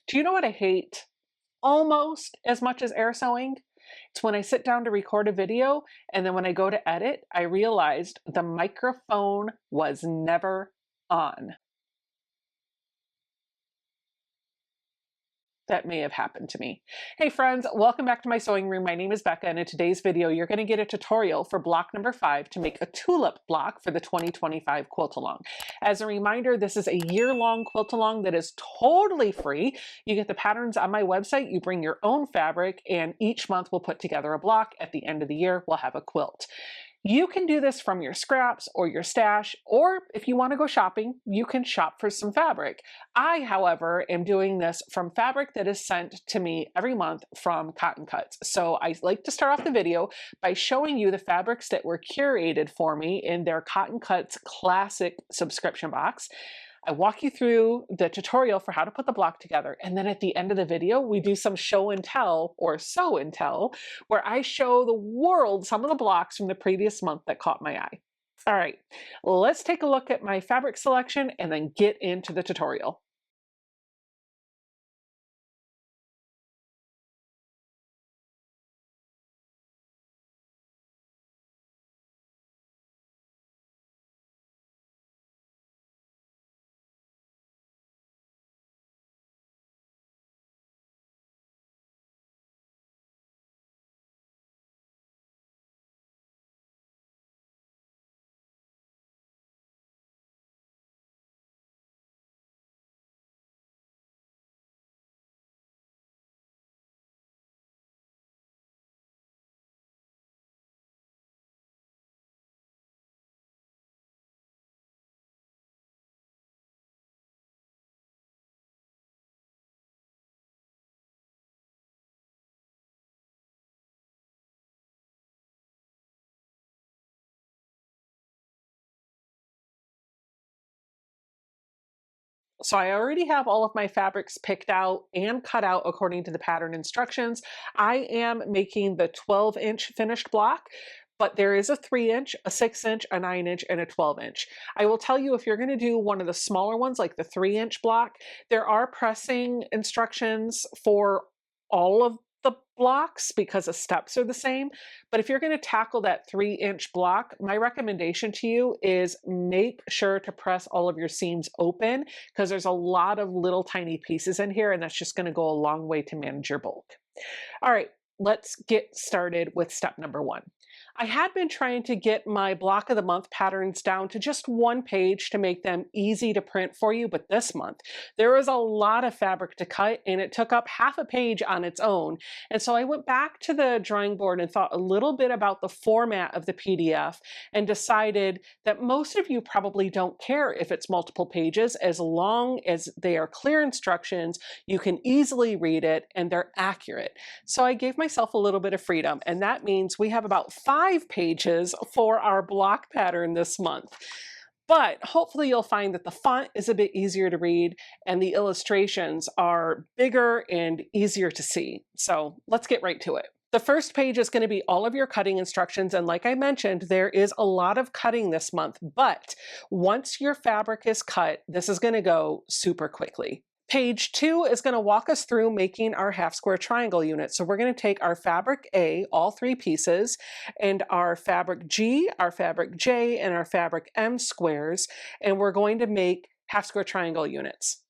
Do you know what I hate almost as much as air sewing? It's when I sit down to record a video and then when I go to edit, I realized the microphone was never on. That may have happened to me. Hey friends, welcome back to my sewing room. My name is Becca, and in today's video, you're going to get a tutorial for block number 5 to make a tulip block for the 2025 quilt along. As a reminder, this is a year-long quilt along that is totally free. You get the patterns on my website, you bring your own fabric, and each month we'll put together a block. At the end of the year, we'll have a quilt. You can do this from your scraps or your stash, or if you want to go shopping, you can shop for some fabric. I, however, am doing this from fabric that is sent to me every month from Cotton Cuts. So I like to start off the video by showing you the fabrics that were curated for me in their Cotton Cuts Classic subscription box. I walk you through the tutorial for how to put the block together. And then at the end of the video, we do some show and tell or sew and tell, where I show the world some of the blocks from the previous month that caught my eye. All right, let's take a look at my fabric selection and then get into the tutorial. So I already have all of my fabrics picked out and cut out according to the pattern instructions. I am making the 12-inch finished block, but there is a 3-inch, a 6-inch, a 9-inch, and a 12-inch. I will tell you, if you're going to do one of the smaller ones, like the 3-inch block, there are pressing instructions for all of the blocks because the steps are the same. But if you're going to tackle that 3-inch block, my recommendation to you is make sure to press all of your seams open, because there's a lot of little tiny pieces in here, and that's just going to go a long way to manage your bulk. All right, let's get started with step number 1. I had been trying to get my block of the month patterns down to just one page to make them easy to print for you, but this month there was a lot of fabric to cut and it took up half a page on its own. And so I went back to the drawing board and thought a little bit about the format of the PDF and decided that most of you probably don't care if it's multiple pages, as long as they are clear instructions, you can easily read it, and they're accurate. So I gave myself a little bit of freedom, and that means we have about 5 pages for our block pattern this month. But hopefully you'll find that the font is a bit easier to read and the illustrations are bigger and easier to see. So let's get right to it. The first page is going to be all of your cutting instructions, and like I mentioned, there is a lot of cutting this month, but once your fabric is cut, this is going to go super quickly. Page 2 is going to walk us through making our half square triangle unit. So we're going to take our fabric A, all 3 pieces, and our fabric G, our fabric J, and our fabric M squares, and we're going to make half square triangle units.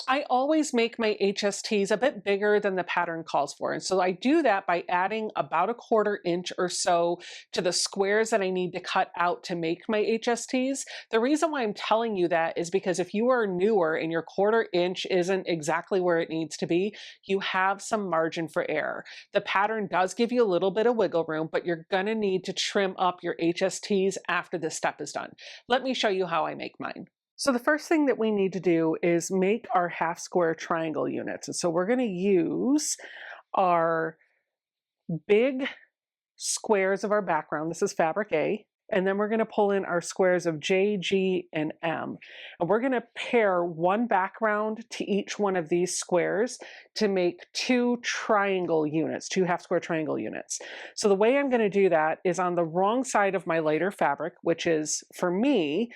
I always make my HSTs a bit bigger than the pattern calls for. And so I do that by adding about a 1/4 inch or so to the squares that I need to cut out to make my HSTs. The reason why I'm telling you that is because if you are newer and your 1/4 inch isn't exactly where it needs to be, you have some margin for error. The pattern does give you a little bit of wiggle room, but you're going to need to trim up your HSTs after this step is done. Let me show you how I make mine. So the first thing that we need to do is make our half square triangle units. And so we're going to use our big squares of our background. This is fabric A. And then we're going to pull in our squares of J, G, and M. And we're going to pair one background to each one of these squares to make 2 triangle units, 2 half square triangle units. So the way I'm going to do that is on the wrong side of my lighter fabric, which is, for me,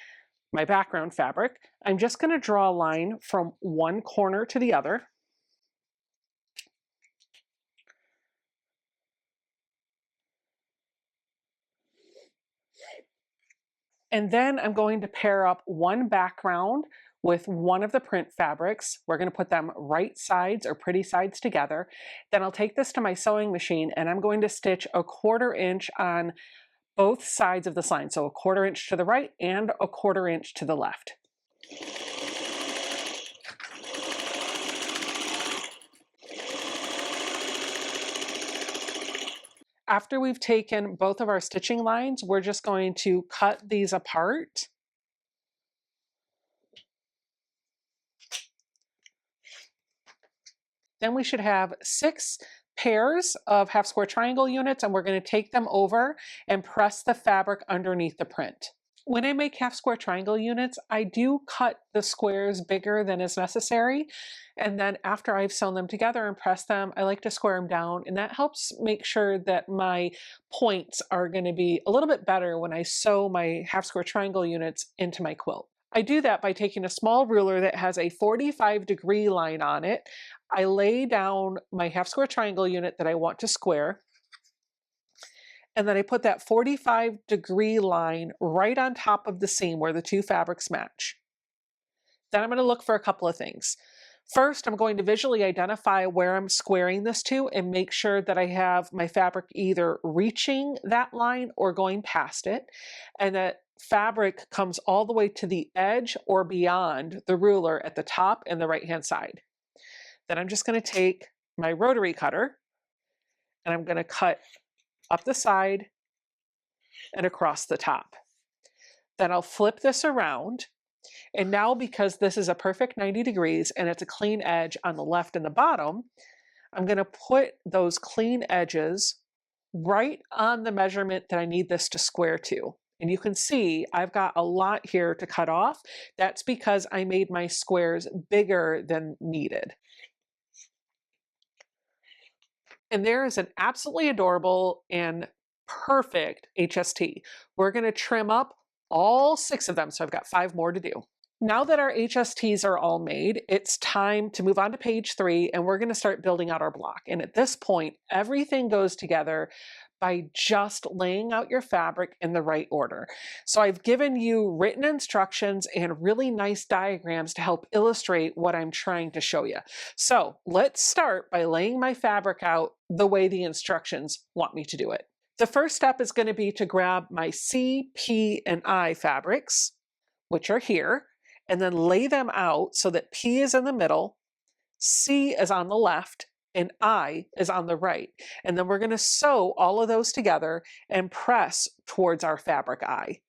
my background fabric. I'm just going to draw a line from one corner to the other. And then I'm going to pair up one background with one of the print fabrics. We're going to put them right sides or pretty sides together. Then I'll take this to my sewing machine and I'm going to stitch a 1/4 inch on both sides of this line. So a 1/4 inch to the right and a 1/4 inch to the left. After we've taken both of our stitching lines, we're just going to cut these apart. Then we should have 6 pairs of half square triangle units, and we're going to take them over and press the fabric underneath the print. When I make half square triangle units, I do cut the squares bigger than is necessary. And then after I've sewn them together and pressed them, I like to square them down. And that helps make sure that my points are going to be a little bit better when I sew my half square triangle units into my quilt. I do that by taking a small ruler that has a 45-degree line on it. I lay down my half square triangle unit that I want to square. And then I put that 45-degree line right on top of the seam where the two fabrics match. Then I'm going to look for a couple of things. First, I'm going to visually identify where I'm squaring this to and make sure that I have my fabric either reaching that line or going past it, and that fabric comes all the way to the edge or beyond the ruler at the top and the right-hand side. Then I'm just going to take my rotary cutter and I'm going to cut up the side and across the top. Then I'll flip this around. And now, because this is a perfect 90 degrees and it's a clean edge on the left and the bottom, I'm going to put those clean edges right on the measurement that I need this to square to. And you can see I've got a lot here to cut off. That's because I made my squares bigger than needed. And there is an absolutely adorable and perfect HST. We're going to trim up all 6 of them, so I've got 5 more to do. Now that our HSTs are all made, it's time to move on to page 3, and we're going to start building out our block. And at this point, everything goes together by just laying out your fabric in the right order. So I've given you written instructions and really nice diagrams to help illustrate what I'm trying to show you. So let's start by laying my fabric out the way the instructions want me to do it. The first step is going to be to grab my C, P, and I fabrics, which are here, and then lay them out so that P is in the middle, C is on the left, and I is on the right. And then we're going to sew all of those together and press towards our fabric eye.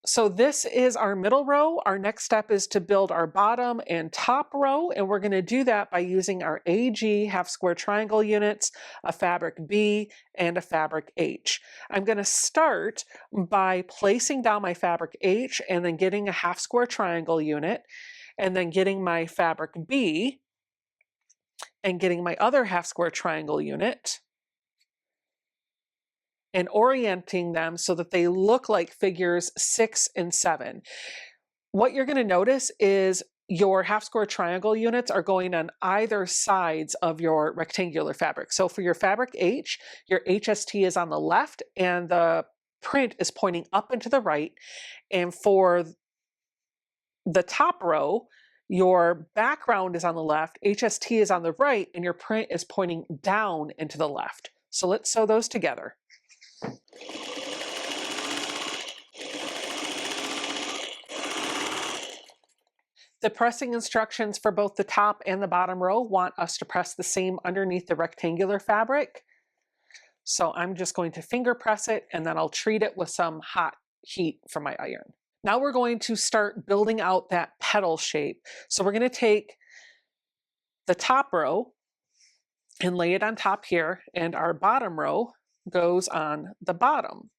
So this is our middle row. Our next step is to build our bottom and top row, and we're going to do that by using our AG half square triangle units, a fabric B, and a fabric H. I'm going to start by placing down my fabric H and then getting a half square triangle unit, and then getting my fabric B and getting my other half square triangle unit, and orienting them so that they look like figures 6 and 7. What you're going to notice is your half square triangle units are going on either sides of your rectangular fabric. So for your fabric H, your HST is on the left and the print is pointing up and to the right. And for the top row, your background is on the left, HST is on the right, and your print is pointing down and to the left. So let's sew those together. The pressing instructions for both the top and the bottom row want us to press the seam underneath the rectangular fabric. So I'm just going to finger press it and then I'll treat it with some hot heat from my iron. Now we're going to start building out that petal shape. So we're going to take the top row and lay it on top here, and our bottom row goes on the bottom.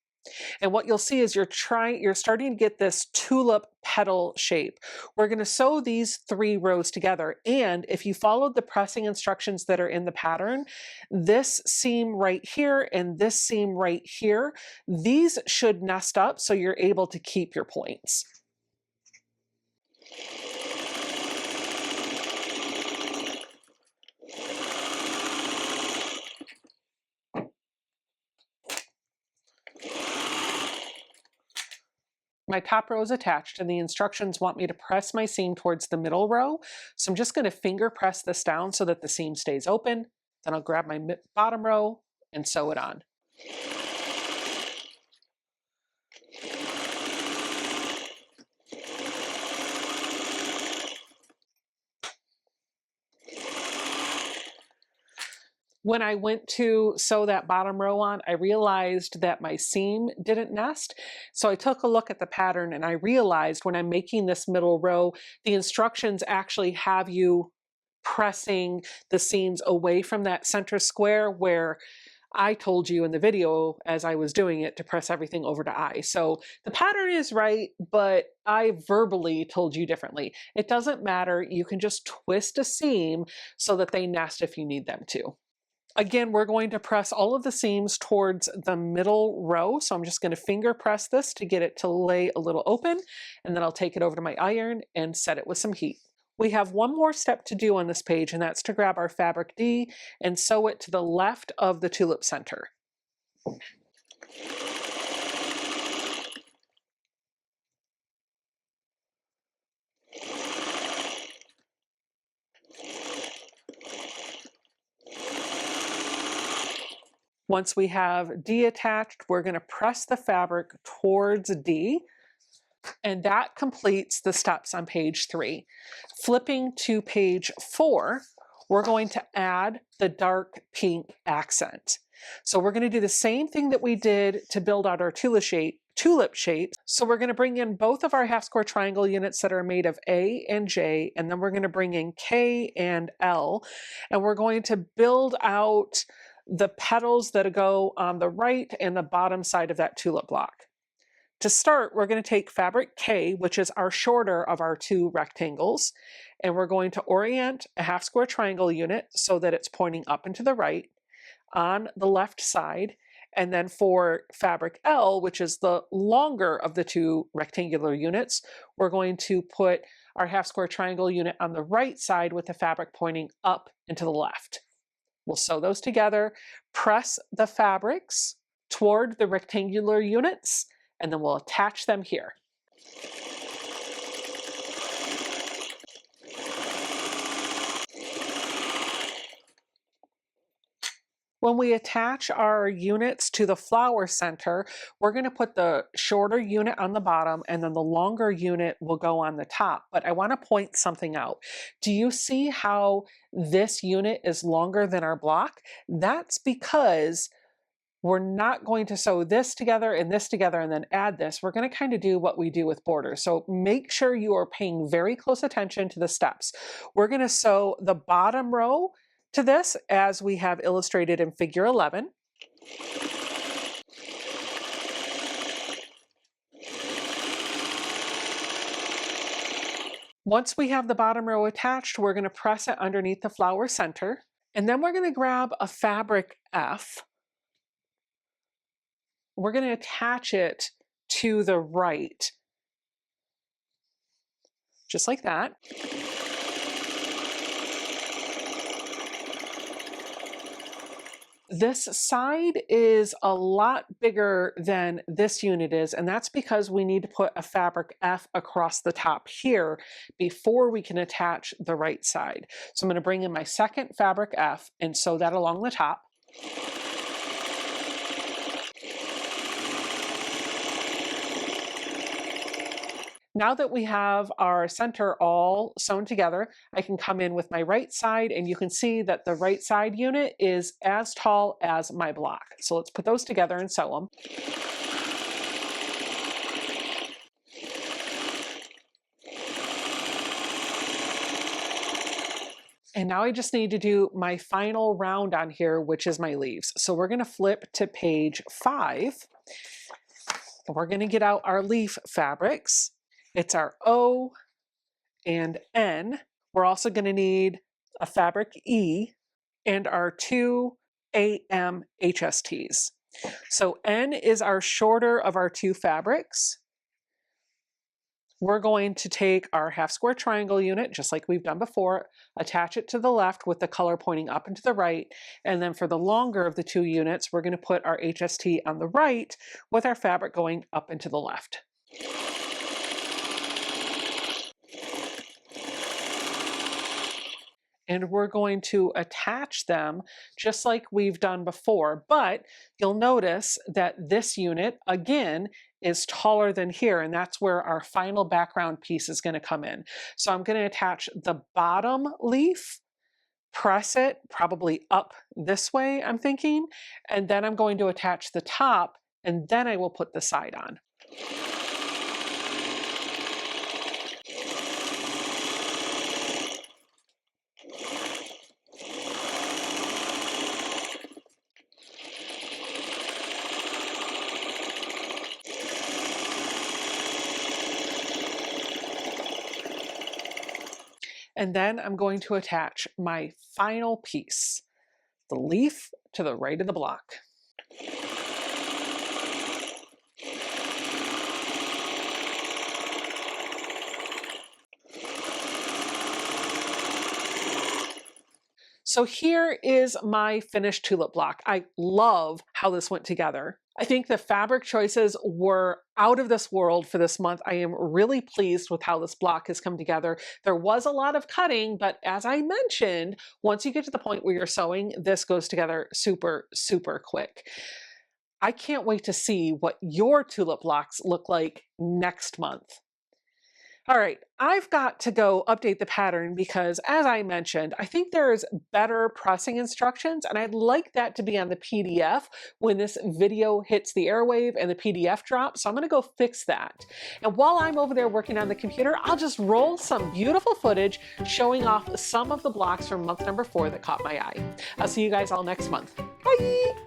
And what you'll see is you're starting to get this tulip petal shape. We're going to sew these 3 rows together. And if you followed the pressing instructions that are in the pattern, this seam right here and this seam right here, these should nest up so you're able to keep your points. my top row is attached and the instructions want me to press my seam towards the middle row. So I'm just going to finger press this down so that the seam stays open. Then I'll grab my bottom row and sew it on. When I went to sew that bottom row on, I realized that my seam didn't nest. So I took a look at the pattern and I realized when I'm making this middle row, the instructions actually have you pressing the seams away from that center square where I told you in the video as I was doing it to press everything over to I. So the pattern is right, but I verbally told you differently. It doesn't matter. You can just twist a seam so that they nest if you need them to. Again, we're going to press all of the seams towards the middle row. So I'm just going to finger press this to get it to lay a little open, and then I'll take it over to my iron and set it with some heat. We have one more step to do on this page, and that's to grab our fabric D and sew it to the left of the tulip center. Once we have D attached, we're going to press the fabric towards D, and that completes the steps on page 3. Flipping to page 4, we're going to add the dark pink accent. So we're going to do the same thing that we did to build out our tulip shape. So we're going to bring in both of our half square triangle units that are made of A and J, and then we're going to bring in K and L, and we're going to build out the petals that go on the right and the bottom side of that tulip block. To start, we're going to take fabric K, which is our shorter of our two rectangles, and we're going to orient a half square triangle unit so that it's pointing up and to the right on the left side. And then for fabric L, which is the longer of the two rectangular units, we're going to put our half square triangle unit on the right side with the fabric pointing up and to the left. We'll sew those together, press the fabrics toward the rectangular units, and then we'll attach them here. When we attach our units to the flower center, we're going to put the shorter unit on the bottom and then the longer unit will go on the top. But I want to point something out. Do you see how this unit is longer than our block? That's because we're not going to sew this together and then add this. We're going to kind of do what we do with borders. So make sure you are paying very close attention to the steps. We're going to sew the bottom row to this as we have illustrated in figure 11. Once we have the bottom row attached, we're going to press it underneath the flower center. And then we're going to grab a fabric F. We're going to attach it to the right, just like that. This side is a lot bigger than this unit is, and that's because we need to put a fabric F across the top here before we can attach the right side. So I'm going to bring in my second fabric F and sew that along the top. Now that we have our center all sewn together, I can come in with my right side and you can see that the right side unit is as tall as my block. So let's put those together and sew them. And now I just need to do my final round on here, which is my leaves. So we're going to flip to page 5. And we're going to get out our leaf fabrics. It's our O and N. We're also going to need a fabric E and our 2 AM HSTs. So N is our shorter of our two fabrics. We're going to take our half square triangle unit, just like we've done before, attach it to the left with the color pointing up and to the right. And then for the longer of the two units, we're going to put our HST on the right with our fabric going up and to the left. and we're going to attach them just like we've done before. But you'll notice that this unit, again, is taller than here, and that's where our final background piece is going to come in. So I'm going to attach the bottom leaf, press it probably up this way, I'm thinking, and then I'm going to attach the top, and then I will put the side on. And then I'm going to attach my final piece, the leaf, to the right of the block. So here is my finished tulip block. I love how this went together. I think the fabric choices were out of this world for this month. I am really pleased with how this block has come together. There was a lot of cutting, but as I mentioned, once you get to the point where you're sewing, this goes together super, super quick. I can't wait to see what your tulip blocks look like next month. All right, I've got to go update the pattern because, as I mentioned, I think there's better pressing instructions, and I'd like that to be on the PDF when this video hits the airwave and the PDF drops. So I'm going to go fix that. And while I'm over there working on the computer, I'll just roll some beautiful footage showing off some of the blocks from month number 4 that caught my eye. I'll see you guys all next month. Bye!